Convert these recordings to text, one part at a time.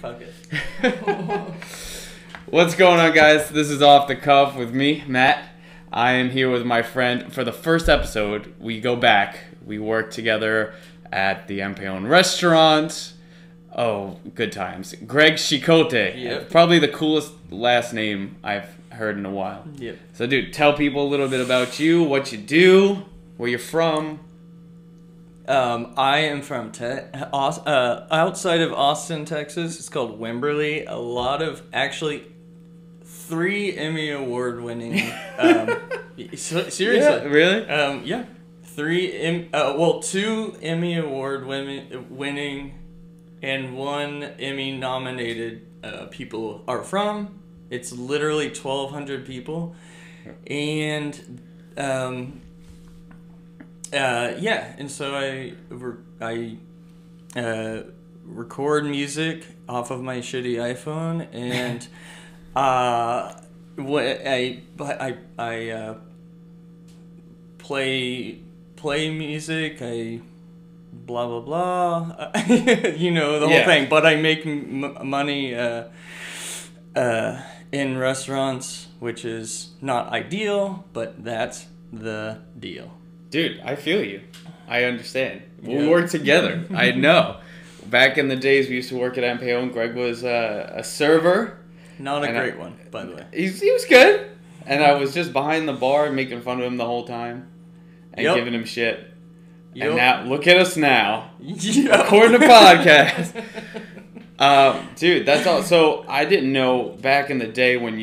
Fuck it. What's going on, guys? This is Off the Cuff with me, Matt. I am here with my friend for the first episode. We go back. We work together at the Empeon restaurant. Oh, good times. Greg Chilcote. Yep. Probably the coolest last name I've heard in a while. Yep. So, dude, tell people a little bit about you, what you do, where you're from. I am from outside of Austin, Texas. It's called Wimberley. A lot of, actually, 3 Emmy Award winning. Seriously. Yeah, really? Yeah. 2 Emmy Award winning and 1 Emmy nominated people are from. It's literally 1,200 people. And and so I record music off of my shitty iPhone, and I play music. I blah blah blah. You know the whole thing. But I make money in restaurants, which is not ideal, but that's the deal. Dude, I feel you. I understand. We work together. I know. Back in the days, we used to work at Empeon. Greg was a server. Not a great one, by the way. He was good. And I was just behind the bar making fun of him the whole time. And giving him shit. And now, look at us now. Recording a podcast. Dude, that's all. So, I didn't know back in the day when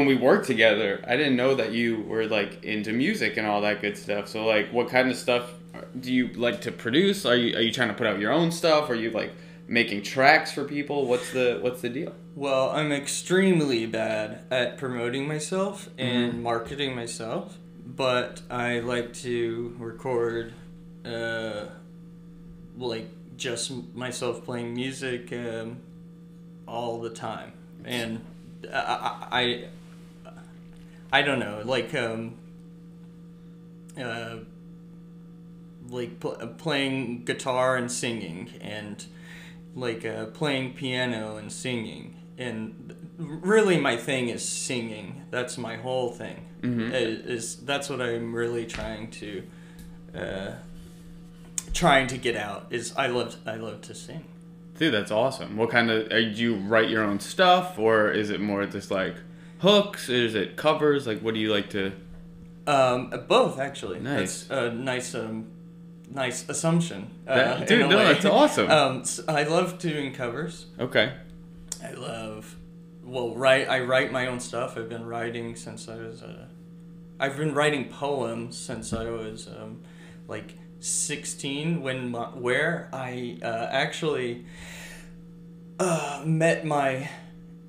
we worked together, I didn't know that you were like into music and all that good stuff. So like, what kind of stuff do you like to produce? Are you trying to put out your own stuff? Are you like making tracks for people? What's the deal? Well, I'm extremely bad at promoting myself and marketing myself, but I like to record like just myself playing music all the time. And I don't know, playing guitar and singing, and playing piano and singing, and really my thing is singing. That's my whole thing. That's what I'm really trying to get out. Is I love to sing. Dude, that's awesome. What kind of, do you write your own stuff, or is it more just like hooks? Is it covers? Like, what do you like to? Both, actually. Nice. That's a nice assumption. That's awesome. I love doing covers. Okay. I write my own stuff. I've been writing since I've been writing poems since I was 16, where I actually met my.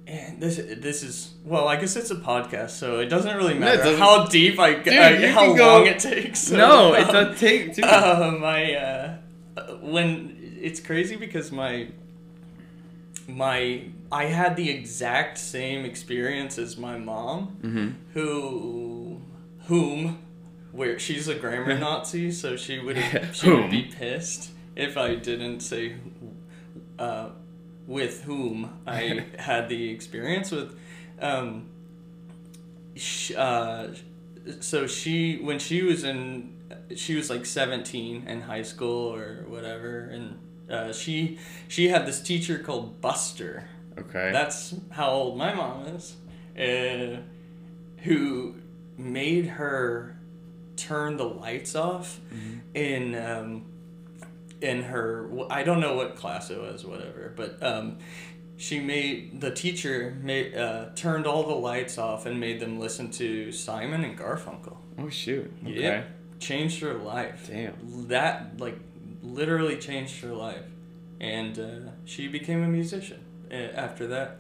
And this is, well, I guess it's a podcast, so it doesn't really matter how deep how long it takes. So, no, it doesn't take. Dude. When it's crazy because I had the exact same experience as my mom, where she's a grammar Nazi, so she would be pissed if I didn't say with whom I had the experience with. So when she was like 17 in high school or whatever, and she had this teacher called Buster. Okay. That's how old my mom is. Who made her turn the lights off in her, I don't know what class it was, whatever, but the teacher turned all the lights off and made them listen to Simon and Garfunkel. Oh shoot. Okay. Yeah, changed her life. Damn. That literally changed her life, and she became a musician after that.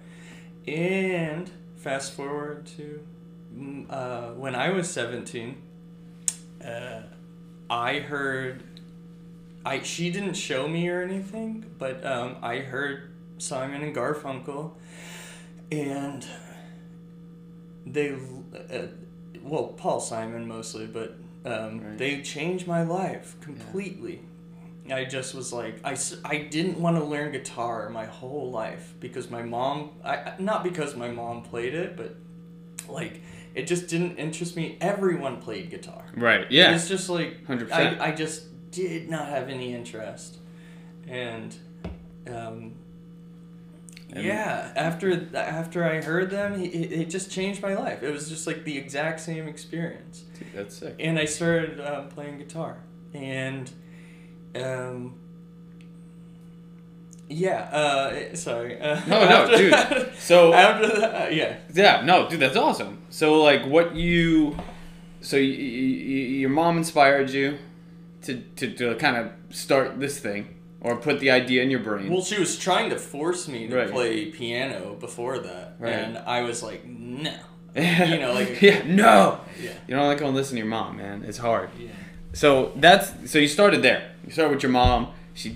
And fast forward to when I was 17, I heard. She didn't show me or anything, but I heard Simon and Garfunkel, and they, Paul Simon mostly, but they changed my life completely. I just was like, I didn't want to learn guitar my whole life because my mom, not because my mom played it, but like, it just didn't interest me. Everyone played guitar. Right, yeah. It's just like, 100%. I just did not have any interest. And, yeah, after I heard them, it just changed my life. It was just like the exact same experience. Dude, that's sick. And I started playing guitar. And, sorry. No, dude. So after that, yeah. Yeah, no, dude, that's awesome. So, like, your mom inspired you to kind of start this thing, or put the idea in your brain. Well, she was trying to force me to Right. play piano before that, Right. and I was like, no. No. Yeah. You don't like go and listen to your mom, man. It's hard. Yeah. So you started there. You started with your mom. She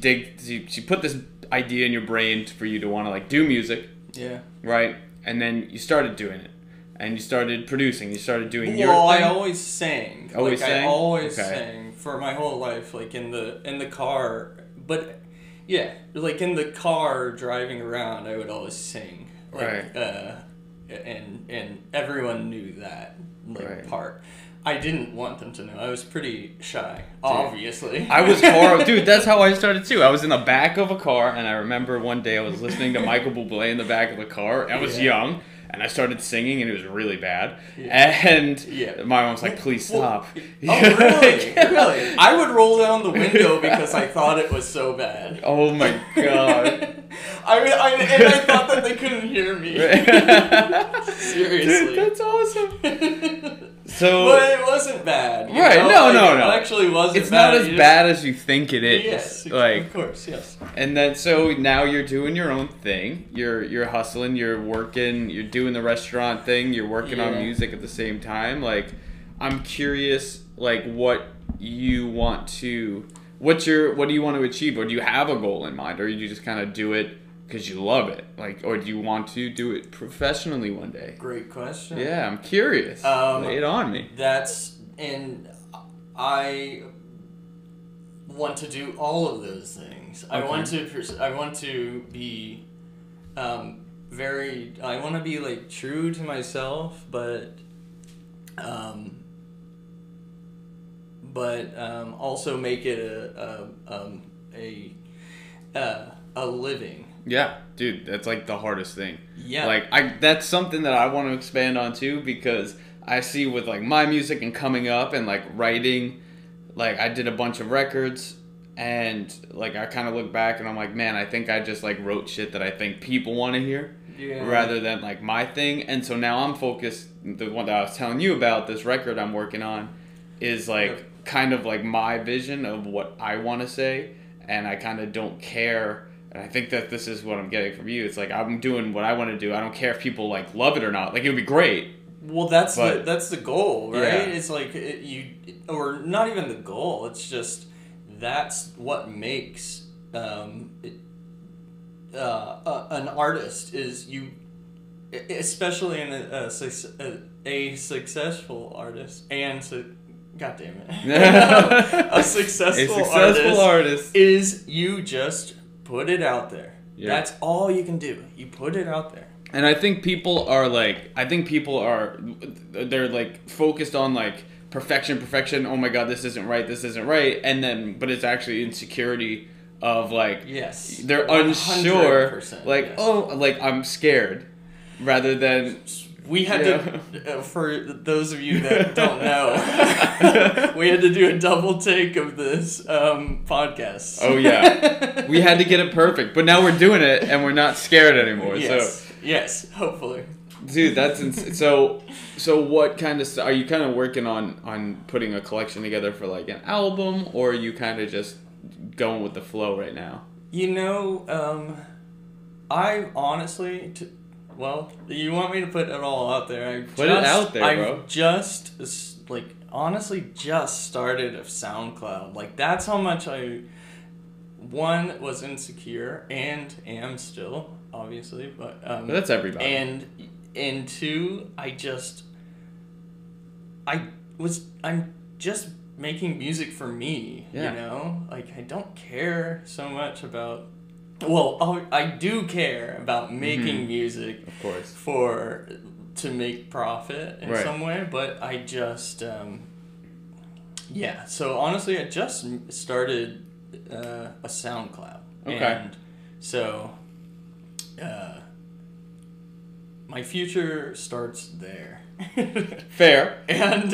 put this idea in your brain for you to want to like do music. Yeah. Right? And then you started doing it. And you started producing. You started doing your Well, thing. I always sang. Always like, sang? I always Okay. sang for my whole life, like in the car. But yeah, like in the car driving around, I would always sing. Like, Right. And everyone knew that Right. part. I didn't want them to know. I was pretty shy, obviously. I was horrible. Dude, that's how I started too. I was in the back of a car, and I remember one day I was listening to Michael Bublé in the back of the car. I was young, and I started singing, and it was really bad. Yeah. And Yeah. my mom's like, please stop. Oh, really? Really? I would roll down the window because I thought it was so bad. Oh my god. I thought that they couldn't hear me. Seriously. Dude, that's awesome. So, But it wasn't bad. you Right, know? no. It actually wasn't it's bad. not as bad as you think it is. Yes, like, of course, yes. and then so now you're doing your own thing. You're hustling. You're working. You're doing the restaurant thing. You're working on Yeah. music at the same time. Like, I'm curious, like, what do you want to achieve, or do you have a goal in mind, or do you just kind of do it because you love it, like, or do you want to do it professionally one day? Great question. Yeah, I'm curious. Lay it on me. And I want to do all of those things. Okay. I want to be I want to be like true to myself, but also make it a living. Yeah, dude, that's like the hardest thing. Yeah. Like, that's something that I want to expand on too, because I see with like my music and coming up and like writing, like I did a bunch of records, and like I kind of look back and I'm like, man, I think I just like wrote shit that I think people want to hear, rather than like my thing. And so now I'm focused. The one that I was telling you about, this record I'm working on, is like kind of like my vision of what I want to say, and I kind of don't care. And I think that this is what I'm getting from you. It's like, I'm doing what I want to do. I don't care if people like love it or not. Like, it would be great. Well, that's the goal, right? Yeah. It's like or not even the goal. It's just that's what makes an artist is you, especially in a successful artist and God damn it, a successful artist is you just put it out there. Yeah. That's all you can do. You put it out there. And I think people are they're like focused on like perfection. Oh my God, this isn't right. And then, but it's actually insecurity of like, yes, they're unsure. Like, yes. Oh, like I'm scared, rather than. We had to, for those of you that don't know, we had to do a double take of this podcast. Oh yeah, we had to get it perfect, but now we're doing it and we're not scared anymore. Yes, hopefully. Dude, that's so. What kind of are you kind of working on putting a collection together for like an album, or are you kind of just going with the flow right now? You know, I honestly. Well, you want me to put it all out there? Put it out there, bro. I've just, like, honestly just started a SoundCloud. Like, that's how much one, was insecure, and am still, obviously. But that's everybody. And two, I'm just making music for me, Yeah. you know? Like, I don't care so much about... Well, I do care about making music, Of course. to make profit in some way, but I just... yeah, so honestly, I just started a SoundCloud. Okay. And so... my future starts there. Fair. And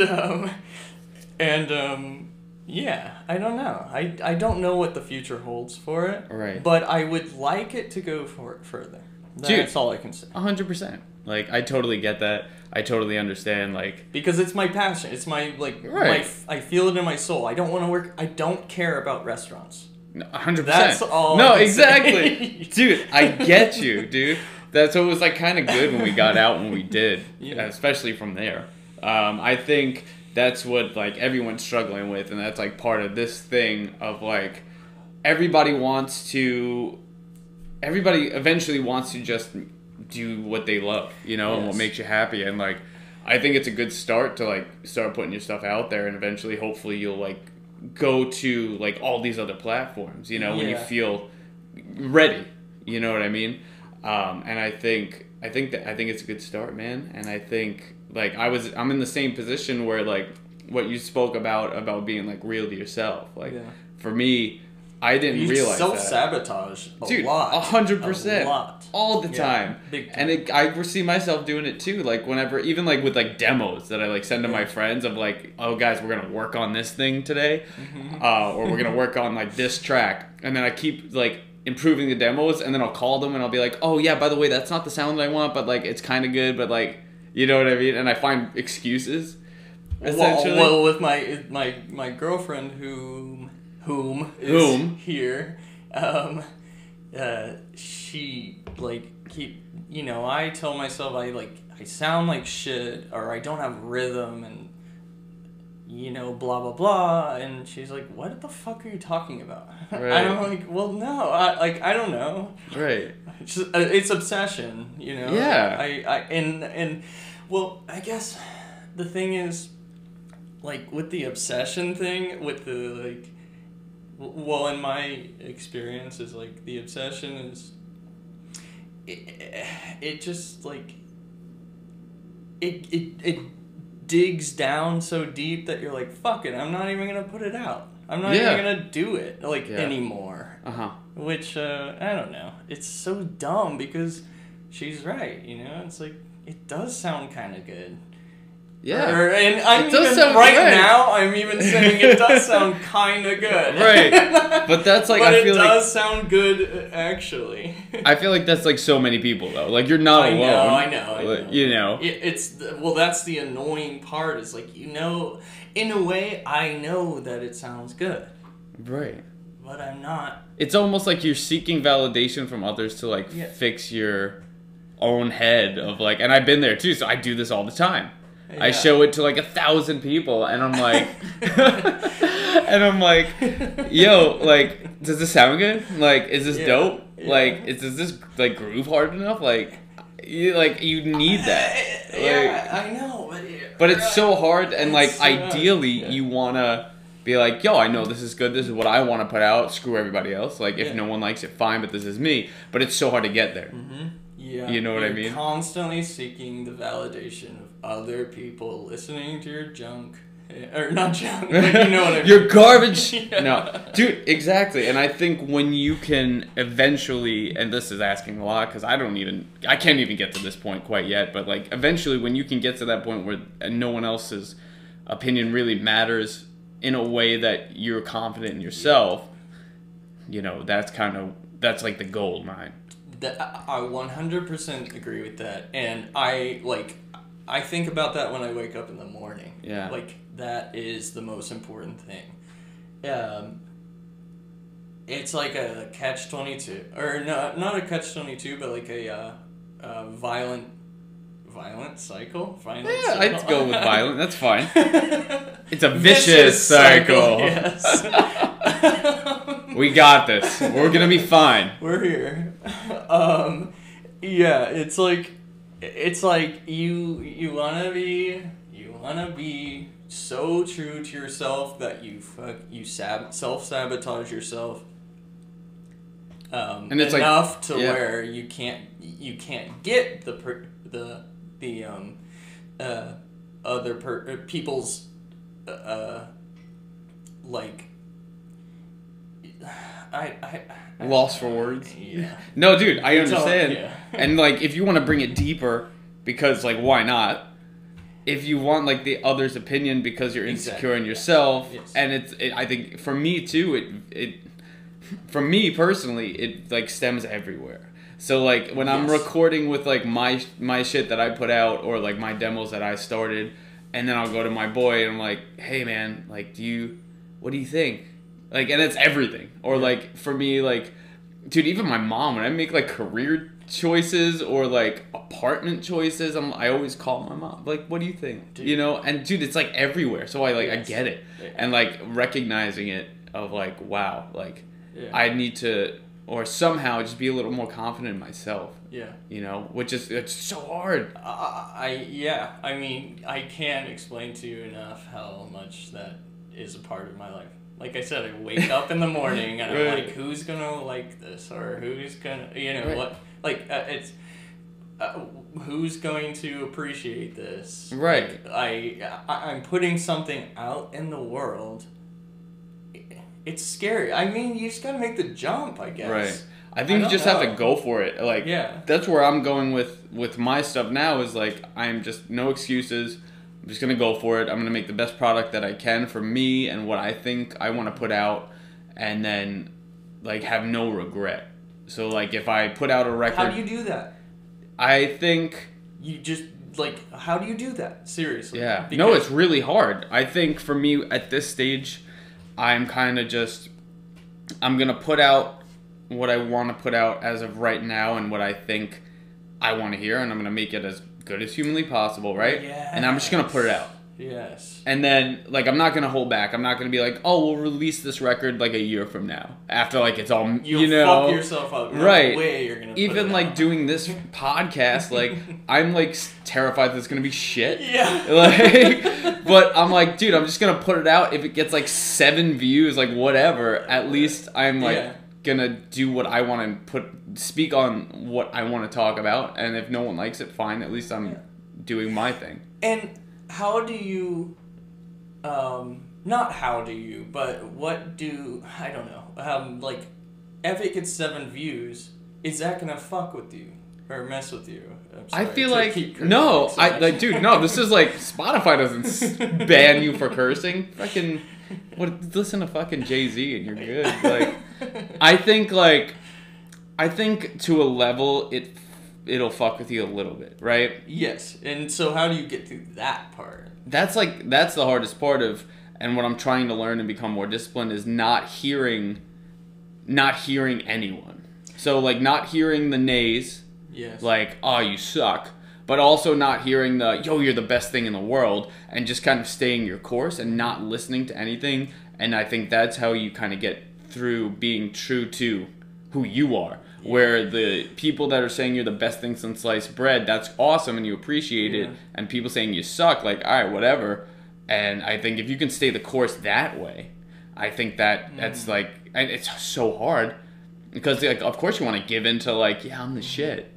yeah, I don't know. I don't know what the future holds for it. Right. But I would like it to go for it further. That's all I can say. 100%. Like, I totally get that. I totally understand, like... Because it's my passion. It's my, like, I feel it in my soul. I don't want to work... I don't care about restaurants. 100%. That's all No, I can exactly. say. Dude, I get you, dude. That's what was, like, kind of good when we got out when we did. Yeah. Especially from there. I think that's what, like, everyone's struggling with, and that's, like, part of this thing of, like, everybody eventually wants to just do what they love, you know, and what makes you happy. And, like, I think it's a good start to, like, start putting your stuff out there, and eventually, hopefully, you'll, like, go to, like, all these other platforms, you know, when you feel ready, you know what I mean? And I think it's a good start, man. And I think, like, I'm in the same position where, like, what you spoke about being, like, real to yourself. Like, for me, I didn't realize self-sabotage Dude, a lot. 100%. A lot. All the time. Big time. And I see myself doing it too. Like, whenever, even, like, with, like, demos that I, like, send to my friends of, like, oh, guys, we're going to work on this thing today. Or we're going to work on, like, this track. And then I keep, like, improving the demos, and then I'll call them and I'll be like, oh, yeah, by the way, that's not the sound that I want, but, like, it's kind of good, but, like, you know what I mean? And I find excuses, essentially. Well, with my girlfriend whom is here, she, like, I tell myself I sound like shit, or I don't have rhythm, and, blah, blah, blah, and she's like, what the fuck are you talking about? Right. And I'm like, well, no, I don't know. Right. It's obsession, Yeah. Well, I guess the thing is, like, with the obsession thing, with the, like, well, in my experience, is, like, the obsession is, it just, like, it digs down so deep that you're like, fuck it, I'm not even gonna put it out. I'm not even gonna do it, like, anymore. Which, I don't know. It's so dumb because she's right, It's like, it does sound kind of good. Yeah. And I'm even saying it does sound kind of good. Right. But that's like, but I feel it does sound good, actually. I feel like that's like so many people, though. Like, you're not alone. I know. You know. That's the annoying part, is like, in a way, I know that it sounds good. Right. But I'm not. It's almost like you're seeking validation from others to, like, fix your own head of, like, and I've been there too, so I do this all the time. Yeah. I show it to, like, 1,000 people, and I'm like, yo, like, does this sound good? Like, is this dope? Yeah. Like, does this, like, groove hard enough? Like, you need that. I know, but it's so hard, and, like, ideally, you want to be like, yo, I know this is good, this is what I want to put out, screw everybody else. Like, if no one likes it, fine, but this is me. But it's so hard to get there. Mm-hmm. Yeah. You know what I mean? Constantly seeking the validation of other people listening to your junk. Or not junk, but you know what I mean. Your garbage. No. Dude, exactly. And I think when you can eventually, and this is asking a lot, because I can't even get to this point quite yet, but, like, eventually when you can get to that point where no one else's opinion really matters in a way that you're confident in yourself, that's like the gold mine. I 100% agree with that, and I think about that when I wake up in the morning. Yeah. Like, that is the most important thing. It's like a catch-22, or no, not a catch-22, but like a violent cycle. I'd go with violent. That's fine. It's a vicious cycle. Yes. We got this. We're gonna be fine. We're here. Yeah, it's like you wanna be so true to yourself that you self-sabotage yourself and it's enough like, to where you can't get other people's like I lost for words. Yeah. No, dude, I understand. Yeah. And like, if you want to bring it deeper, because like, why not? If you want like the other's opinion because you're insecure in yourself, yes. And I think for me too, for me personally, it like stems everywhere. So like when I'm recording with like my shit that I put out or like my demos that I started, and then I'll go to my boy and I'm like, hey man, like what do you think? Like, and it's everything. Or like for me, like, dude, even my mom, when I make like career choices or like apartment choices, I always call my mom, like, what do you think? Dude. You know? And dude, it's like everywhere. So I get it. Yeah. And like recognizing it of like, wow, like I need to, or somehow just be a little more confident in myself. Yeah. You know, which is, it's so hard. I mean, I can't explain to you enough how much that is a part of my life. Like I said, I wake up in the morning and I'm like, who's gonna like this, or who's gonna, what? Like it's who's going to appreciate this? Right. Like, I'm putting something out in the world. It's scary. I mean, you just gotta make the jump, I guess. Right. I think you just have to go for it. Like, that's where I'm going with my stuff now. Is like, I'm just no excuses. I'm just going to go for it. I'm going to make the best product that I can for me and what I think I want to put out, and then, like, have no regret. So, like, if I put out a record... How do you do that? I think... You just, like, how do you do that? Seriously. Yeah. No, it's really hard. I think for me, at this stage, I'm kind of just... I'm going to put out what I want to put out as of right now and what I think I want to hear, and I'm going to make it as good as humanly possible, right? Yes. And I'm just gonna put it out. Yes. And then, like, I'm not gonna hold back. I'm not gonna be like, oh, we'll release this record like a year from now, after like it's all you know, fuck yourself up. No right? Way you're gonna even put it like out. Doing this podcast, like I'm like terrified that it's gonna be shit. Yeah. Like, but I'm like, dude, I'm just gonna put it out. If it gets like 7 views, like whatever, at least I'm like gonna do what I want to speak on what I want to talk about, and if no one likes it, fine. At least I'm doing my thing. And how do you, not how do you, but what do, I don't know, like, if it gets 7 views, is that gonna fuck with you or mess with you? I feel like no, dude, no. This is like Spotify doesn't ban you for cursing. Fucking, listen to fucking Jay-Z and you're good. Like, I think to a level it'll fuck with you a little bit, right? Yes. And so how do you get through that part? That's the hardest part of, and what I'm trying to learn and become more disciplined is not hearing anyone. So like not hearing the nays. Yes. Like, oh, you suck. But also not hearing the, yo, you're the best thing in the world, and just kind of staying your course and not listening to anything. And I think that's how you kind of get through being true to who you are. Yeah. Where the people that are saying you're the best thing since sliced bread, that's awesome and you appreciate it. And people saying you suck, like, all right, whatever. And I think if you can stay the course that way, I think that's like, and it's so hard. Because, like, of course you want to give in to, like, yeah, I'm the shit.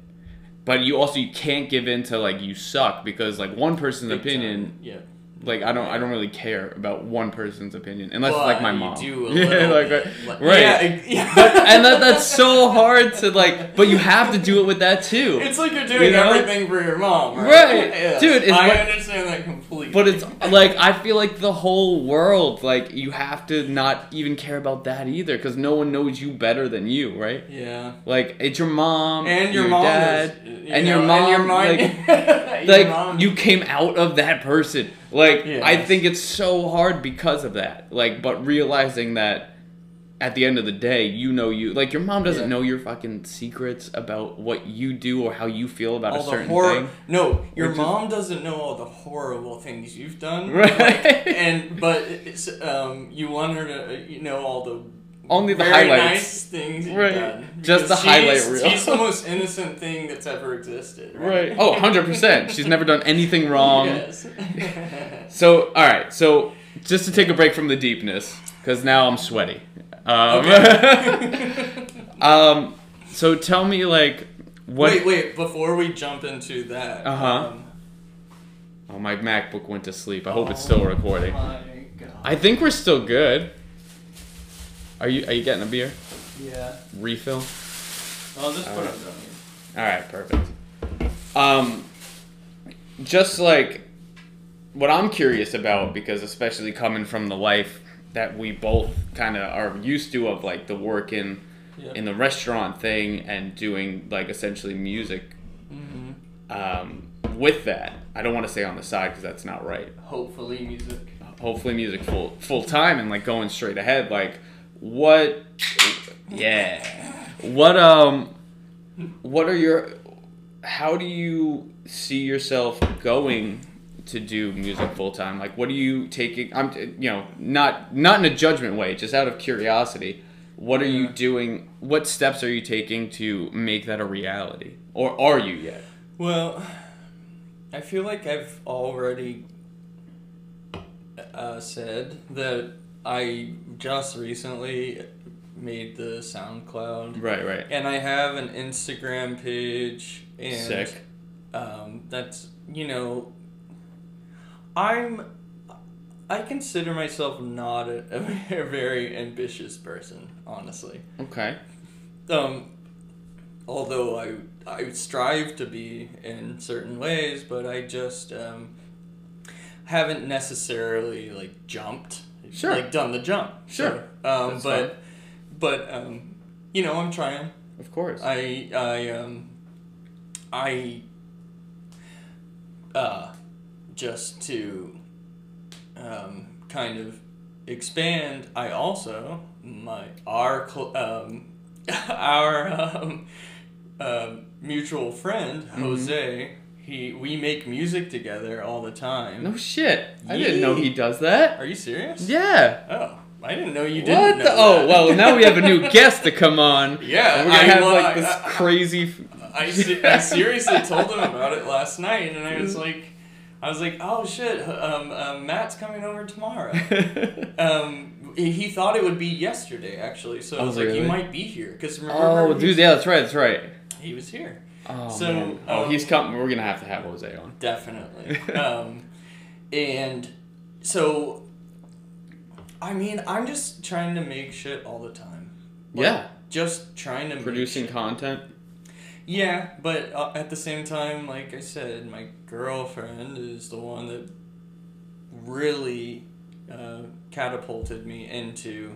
But you can't give in to, like, you suck, because, like, one person's opinion, like, I don't really care about one person's opinion, unless it's, like, my mom. You do a little bit. Right. Yeah. But, and that's so hard to, like, but you have to do it with that, too. It's like you're doing everything for your mom, right? Right. Yes. Dude, I understand that completely. But it's, like, I feel like the whole world, like, you have to not even care about that either, because no one knows you better than you, right? Yeah. Like, it's your mom, and your mom dad, and your mom, like, you came out of that person. Like, I think it's so hard because of that. Like, but realizing that at the end of the day, like, your mom doesn't know your fucking secrets about what you do or how you feel about a certain thing. No, your mom doesn't know all the horrible things you've done. Right. But you want her to know all the only the very highlights. Nice things you've done. Just the highlight reel. She's the most innocent thing that's ever existed. Right. Oh, 100%. She's never done anything wrong. Yes. So, all right. So, just to take a break from the deepness, because now I'm sweaty. Okay. So tell me, like, what... Wait. Before we jump into that... Oh, my MacBook went to sleep. I hope it's still recording. My God. I think we're still good. Are you getting a beer? Yeah. Refill? I'll just put it down here. Alright, perfect. Just like what I'm curious about, because especially coming from the life that we both kind of are used to, of like the work in the restaurant thing and doing like essentially music. With that, I don't want to say on the side because that's not right. Hopefully music full time and like going straight ahead. Like what are your, how do you see yourself going to do music full time? Like what are you taking, not in a judgment way, just out of curiosity, what are you doing, what steps are you taking to make that a reality? Or are you yet? Well, I feel like I've already said that I just recently made the SoundCloud. Right. And I have an Instagram page. And sick. That's, I consider myself not a very ambitious person, honestly. Okay. Although I strive to be in certain ways, but I just haven't necessarily like jumped. Sure. Like done the jump. Sure. So, but I'm trying. Of course. Just to kind of expand, I also our mutual friend Jose, we make music together all the time. No shit. I didn't know he does that. Are you serious? Yeah. Oh, I didn't know you didn't. What? Oh, well, now we have a new guest to come on. Yeah, and we're gonna have this crazy. I seriously told him about it last night, and I was like, oh shit, Matt's coming over tomorrow. He thought it would be yesterday, actually, so I was like, really? He might be here, because remember... Oh, dude, yeah, that's right. He was here. Oh, so, man. He's coming. We're gonna have to have Jose on. Definitely. And so, I mean, I'm just trying to make shit all the time. Yeah. Just trying to producing content. Yeah, but at the same time, like I said, my girlfriend is the one that really catapulted me into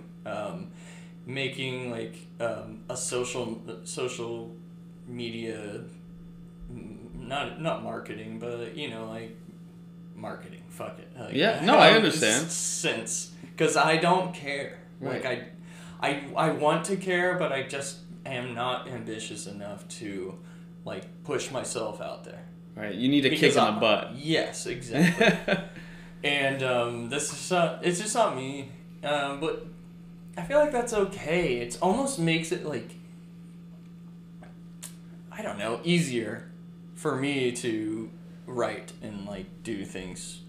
making like a social media, not marketing, but like marketing. Fuck it. Like, yeah, no, I understand. Since because I don't care. Right. Like I want to care, but I just am not ambitious enough to like push myself out there. Right, you need a kick in the butt. Yes, exactly. And it's just not me. But I feel like that's okay. It almost makes it like, I don't know, easier for me to write and like do things.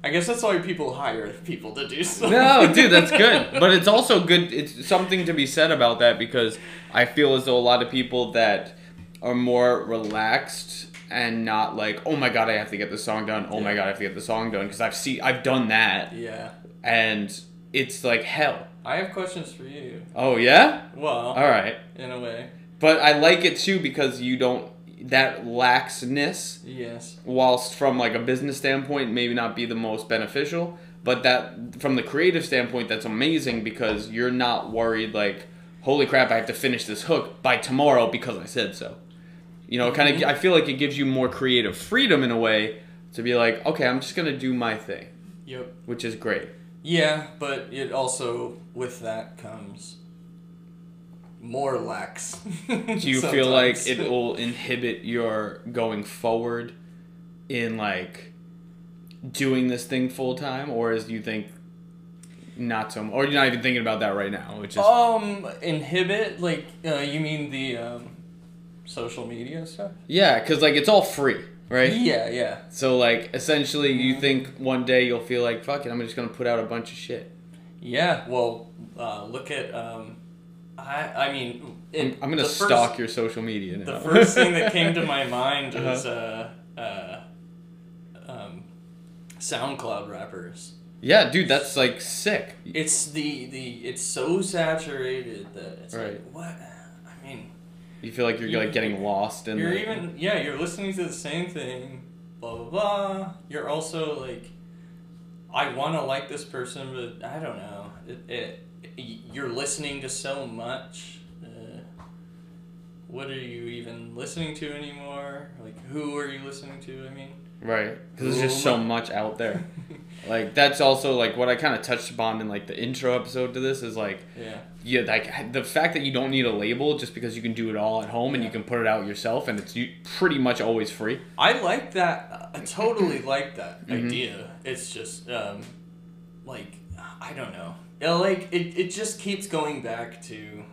I guess that's why people hire people to do stuff. No, dude, that's good. But it's also good. It's something to be said about that, because I feel as though a lot of people that are more relaxed and not like, oh my god, I have to get this song done. Oh my god, I have to get the song done, because I've done that. Yeah. And it's like hell. I have questions for you. Oh yeah? Well. All right. In a way. But I like it too, because you don't, that laxness, yes, whilst from like a business standpoint maybe not be the most beneficial, but that from the creative standpoint, that's amazing, because you're not worried like, holy crap, I have to finish this hook by tomorrow because I said so. Kind of, I feel like it gives you more creative freedom in a way to be like, okay, I'm just gonna do my thing. Yep. Which is great. Yeah, but it also, with that comes more lax. Do you feel like it will inhibit your going forward in like doing this thing full time, or do you think not so much, or you're not even thinking about that right now, which is inhibit, like you mean the social media stuff? Yeah, because like it's all free, right? Yeah. So like essentially, you think one day you'll feel like, fuck it, I'm just gonna put out a bunch of shit. Yeah. Well, look at I mean, I'm gonna stalk your social media now. The first thing that came to my mind was SoundCloud rappers. Yeah, dude, that's like sick. It's it's so saturated that it's right. like, what? I mean, you feel like you're like getting lost in. You're listening to the same thing, blah blah blah. You're also like, I want to like this person, but I don't know. You're listening to so much. What are you even listening to anymore? Like, who are you listening to? I mean, right, because there's just so much out there. Like, that's also like what I kind of touched upon in like the intro episode to this is like, like the fact that you don't need a label just because you can do it all at home and you can put it out yourself and it's pretty much always free. I like that. I totally like that idea. It's just like, I don't know. Like it just keeps going back to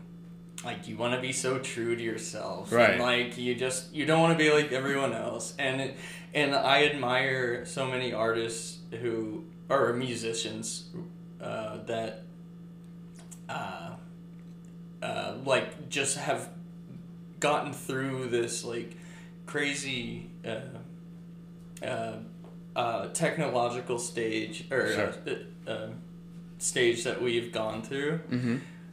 like, you want to be so true to yourself, right? And like you don't want to be like everyone else, and I admire so many artists who are musicians that like just have gotten through this like crazy technological stage or stage that we've gone through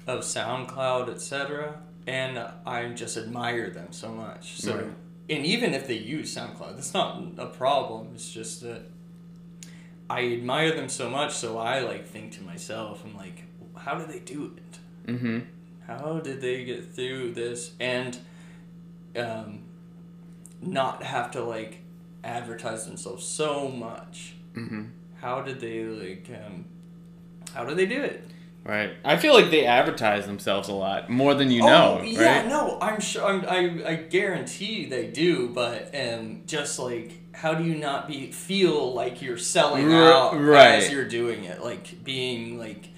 of SoundCloud, etc. And I just admire them so much. So, and even if they use SoundCloud, that's not a problem. It's just that I admire them so much. So I like think to myself, I'm like, how do they do it? Mm-hmm. How did they get through this and not have to like advertise themselves so much? Mm-hmm. How did they like? How do they do it? Right. I feel like they advertise themselves a lot more than you know. Yeah, right? No, I'm sure. I guarantee they do. But just like, how do you not feel like you're selling out as you're doing it? Like being like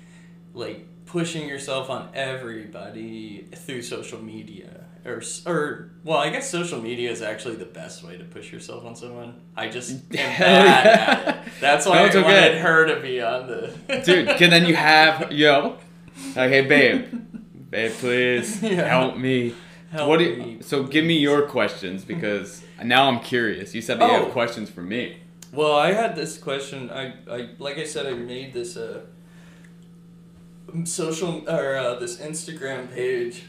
pushing yourself on everybody through social media. Or well, I guess social media is actually the best way to push yourself on someone. I just am bad at it. That's why I wanted her to be on the... Dude, and then you have, like, hey, babe, please, help me. So give me your questions, because now I'm curious. You said that you have questions for me. Well, I had this question. I like I said, I made this this Instagram page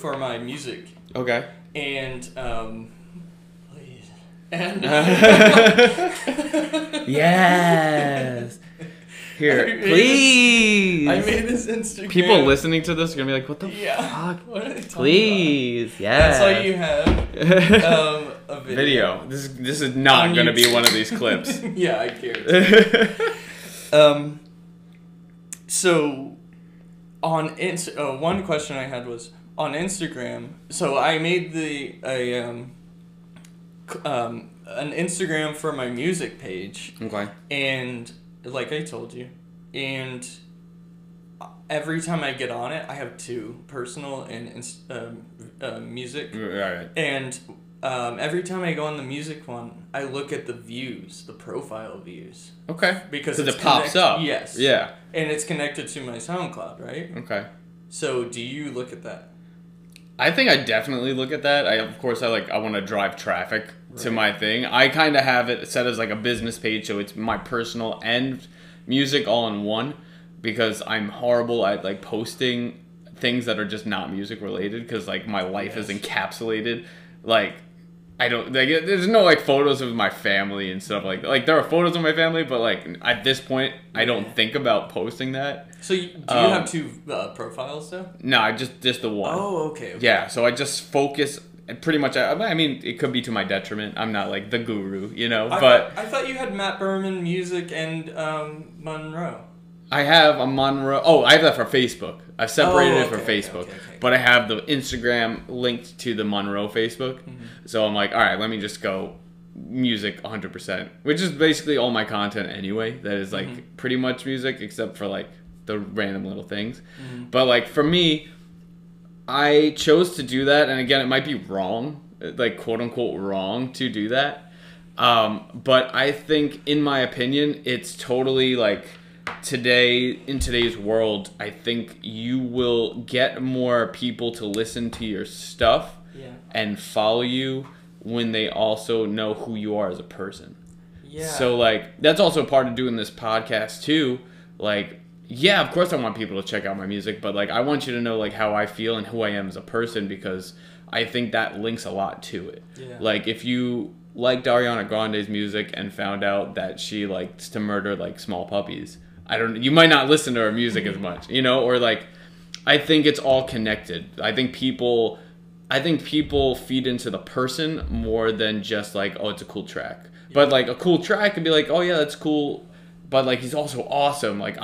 for my music. Okay. And please. And yes. Here, please. I made this Instagram. People listening to this are gonna be like, "What the fuck?" What are they talking please, about? yeah. That's why you have a video. This is not gonna be one of these clips. Yeah, I care. So on one question I had was on Instagram. So I made an Instagram for my music page. Okay. And like I told you, and every time I get on it, I have two, personal and music. Right. And every time I go on the music one, I look at the views, the profile views. Okay. Because it pops up. Yes. Yeah. And it's connected to my SoundCloud, right? Okay. So do you look at that? I think I definitely look at that. I want to drive traffic to my thing. I kind of have it set as like a business page, so it's my personal and music all in one, because I'm horrible at like posting things that are just not music related, because like my life is encapsulated. Like I don't like, there's no like photos of my family and stuff like that. Like there are photos of my family, but like at this point I don't think about posting that. So do you have two profiles though? No, just the one. Oh, okay. Yeah, so I just focus pretty much. I mean, it could be to my detriment. I'm not like the guru, but I thought you had Matt Berman music and Monroe. I have a Monroe. Oh, I have that for Facebook. I've separated it for Facebook, okay. But I have the Instagram linked to the Monroe Facebook. Mm-hmm. So I'm like, all right, let me just go music 100%, which is basically all my content anyway. That is like pretty much music, except for like the random little things. But like for me, I chose to do that, and again, it might be wrong, like quote unquote wrong to do that. But I think, in my opinion, it's totally like in today's world, I think you will get more people to listen to your stuff and follow you when they also know who you are as a person. Yeah. So like that's also part of doing this podcast too. Like, yeah, of course I want people to check out my music, but like I want you to know like how I feel and who I am as a person, because I think that links a lot to it. Yeah. Like if you liked Ariana Grande's music and found out that she likes to murder like small puppies, you might not listen to her music as much, you know, or like I think it's all connected. I think people feed into the person more than just like, oh, it's a cool track. Yeah. But like a cool track can be like, oh yeah, that's cool, but like he's also awesome. Like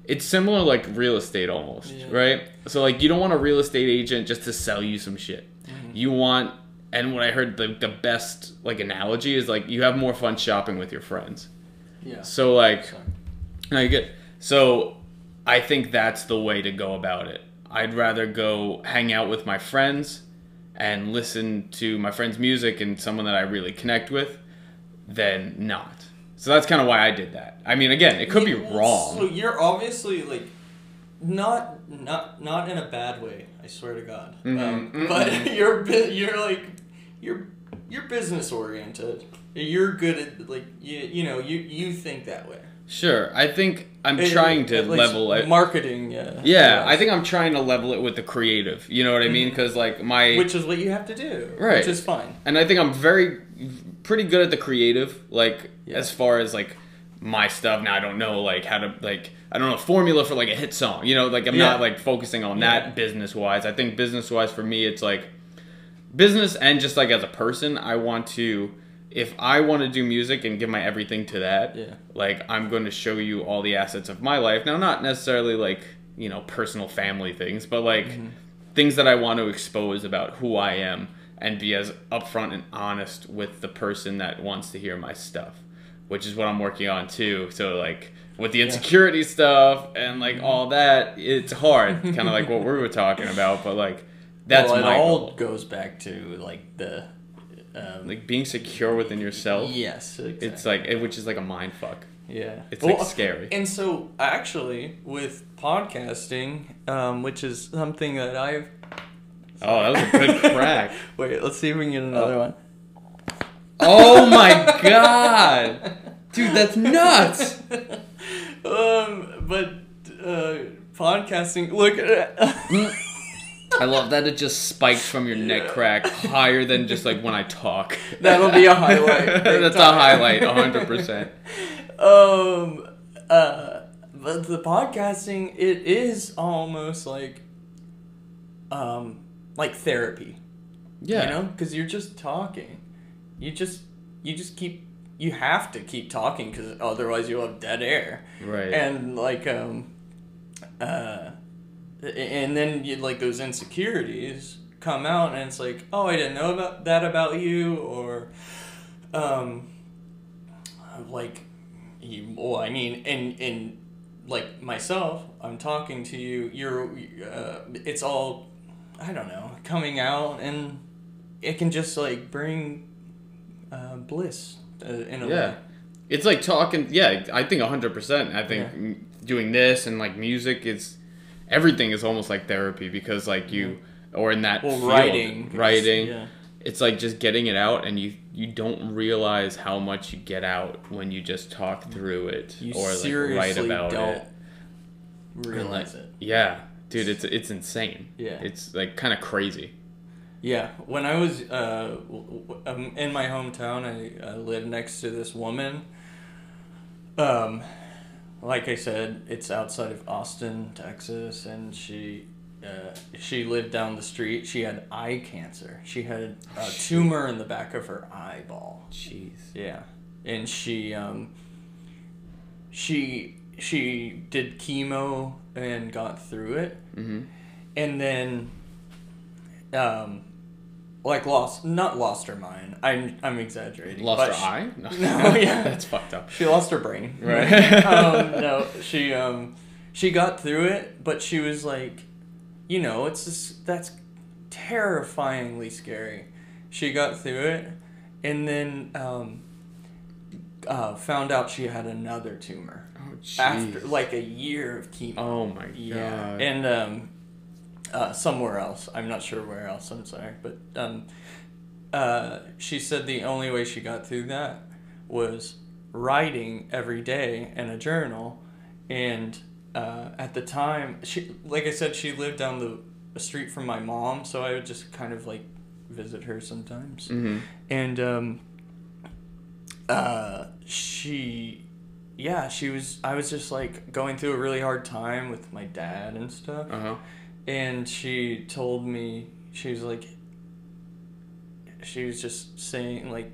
it's similar like real estate almost, right? So like you don't want a real estate agent just to sell you some shit. You want, and what I heard the best like analogy is like you have more fun shopping with your friends. Yeah. So like, no, you're good. So I think that's the way to go about it. I'd rather go hang out with my friends and listen to my friends' music and someone that I really connect with than not. So that's kind of why I did that. I mean, again, it could be wrong. So you're obviously like not in a bad way. I swear to God. But you're business oriented. You're good at like you think that way. Sure, I think I'm trying to level it. Marketing, yeah. I think I'm trying to level it with the creative. You know what I mean? Because like which is what you have to do, right? Which is fine. And I think I'm pretty good at the creative, like as far as like my stuff. Now I don't know like how to like I don't know a formula for like a hit song. You know, like I'm not like focusing on that business wise. I think business wise for me, it's like business and just like as a person, I want to. If I want to do music and give my everything to that, like I'm going to show you all the assets of my life. Now, not necessarily like, you know, personal family things, but like things that I want to expose about who I am and be as upfront and honest with the person that wants to hear my stuff, which is what I'm working on too. So like with the insecurity stuff and like all that, it's hard, kind of like what we were talking about, but like that's my goal. It all goes back to like the... like being secure within yourself. Yes, exactly. It's like which is like a mind fuck. Yeah, it's like scary. And so actually, with podcasting, which is something that I've. Oh, that was a good crack. Wait, let's see if we can get another one. Oh my god, dude, that's nuts. But podcasting. Look at. I love that it just spikes from your neck crack higher than just like when I talk. That'll be a highlight. That's a highlight, 100%. But the podcasting, it is almost like therapy. Yeah. You know, because you're just talking. You have to keep talking because otherwise you'll have dead air. Right. And like and then you like those insecurities come out and it's like, oh, I didn't know about you, or like well, I mean, in like myself, I'm talking to you, you're it's all, I don't know, coming out, and it can just like bring bliss in a way. It's like talking, I think 100%. I think doing this and like music is, everything is almost like therapy, because like you, or in that field, writing, it's like just getting it out, and you don't realize how much you get out when you just talk through it or like write about it. Realize it. Yeah, dude, it's insane. Yeah, it's like kind of crazy. Yeah, when I was in my hometown, I lived next to this woman. Like I said, it's outside of Austin, Texas, and she lived down the street. She had eye cancer. She had a tumor in the back of her eyeball. Jeez. Yeah, and she did chemo and got through it, and then like not lost her mind. I'm exaggerating. Lost her eye? No, yeah, that's fucked up. She lost her brain. Right. No, she got through it, but she was like, it's just, that's terrifyingly scary. She got through it, and then found out she had another tumor. Oh, jeez. After like a year of chemo. Oh my god. Yeah, and somewhere else. I'm not sure where else. I'm sorry, but she said the only way she got through that was writing every day in a journal, and at the time, like I said, she lived down the street from my mom, so I would just kind of like visit her sometimes, mm-hmm. and I was just like going through a really hard time with my dad and stuff. Uh-huh. And she told me, she was just saying, like,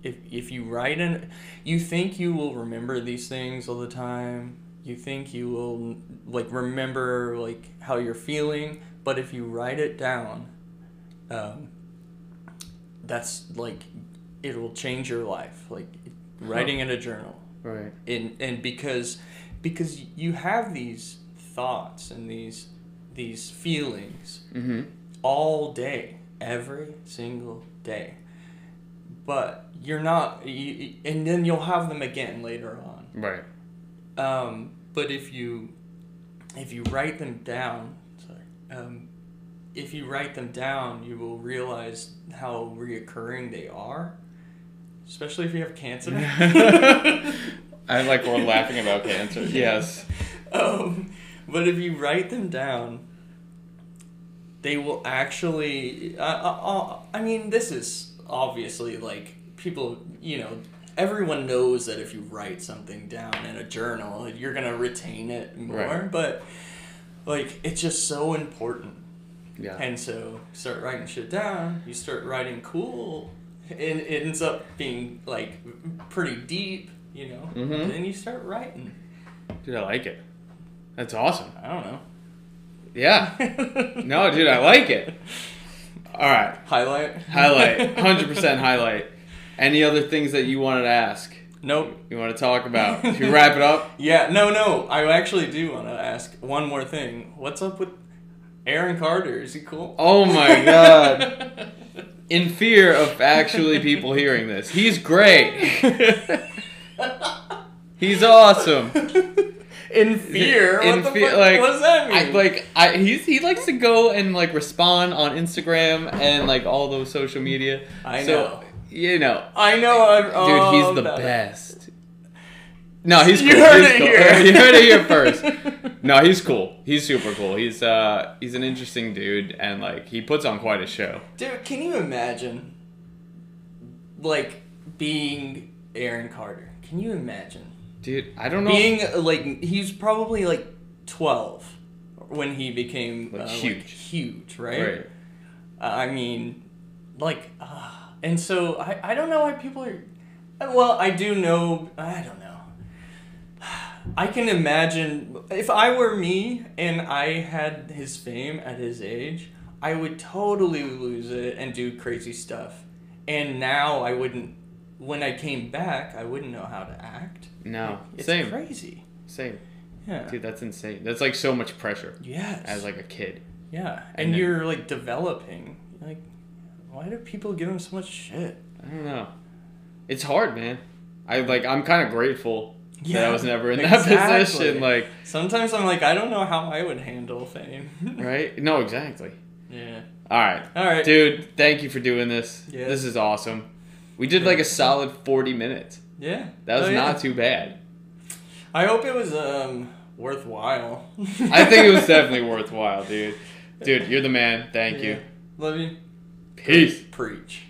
if you write you think you will remember these things all the time. You think you will, like, remember, like, how you're feeling. But if you write it down, that's, like, it will change your life. Like, writing in a journal. Right. And because you have these thoughts and these feelings mm-hmm. all day, every single day, but you're not, and then you'll have them again later on. Right. But if you write them down, you will realize how reoccurring they are, especially if you have cancer. I like we're laughing about cancer. Yes. But if you write them down, they will actually... I mean, this is obviously, like, people, everyone knows that if you write something down in a journal, you're going to retain it more. Right. But, like, it's just so important. Yeah. And so, start writing shit down, you start writing cool, and it ends up being, like, pretty deep, Mm-hmm. and then you start writing. Dude, I like it. That's awesome. I don't know. Yeah. No, dude, I like it. All right. Highlight. 100% highlight. Any other things that you wanted to ask? Nope. You want to talk about? Should we wrap it up? Yeah, no. I actually do want to ask one more thing. What's up with Aaron Carter? Is he cool? Oh my god. In fear of actually people hearing this. He's great. He's awesome. In fear? What does that mean? He likes to go and like respond on Instagram and like all those social media. I know. I know. Dude, he's the best. No, he's cool. You heard it here. You heard it here first. No, he's cool. He's super cool. He's an interesting dude, and like he puts on quite a show. Dude, can you imagine, like, being Aaron Carter? Can you imagine? Dude, I don't know. Being like, he's probably like 12 when he became huge, right? Right. I mean, like, and so I don't know why people are. Well, I do know. I don't know. I can imagine if I were me and I had his fame at his age, I would totally lose it and do crazy stuff. And now I wouldn't. When I came back, I wouldn't know how to act. No, it's same. Crazy. Same. Yeah. Dude, that's insane. That's like so much pressure. Yes. As like a kid. Yeah, and you're like developing. Like, why do people give him so much shit? I don't know. It's hard, man. I'm kind of grateful that I was never in that position. Like, sometimes I'm like, I don't know how I would handle fame. Right? No, exactly. Yeah. All right. Dude, thank you for doing this. Yeah. This is awesome. We did like a solid 40 minutes. Yeah. That was not too bad. I hope it was worthwhile. I think it was definitely worthwhile, dude. Dude, you're the man. Thank you. Love you. Peace. Preach.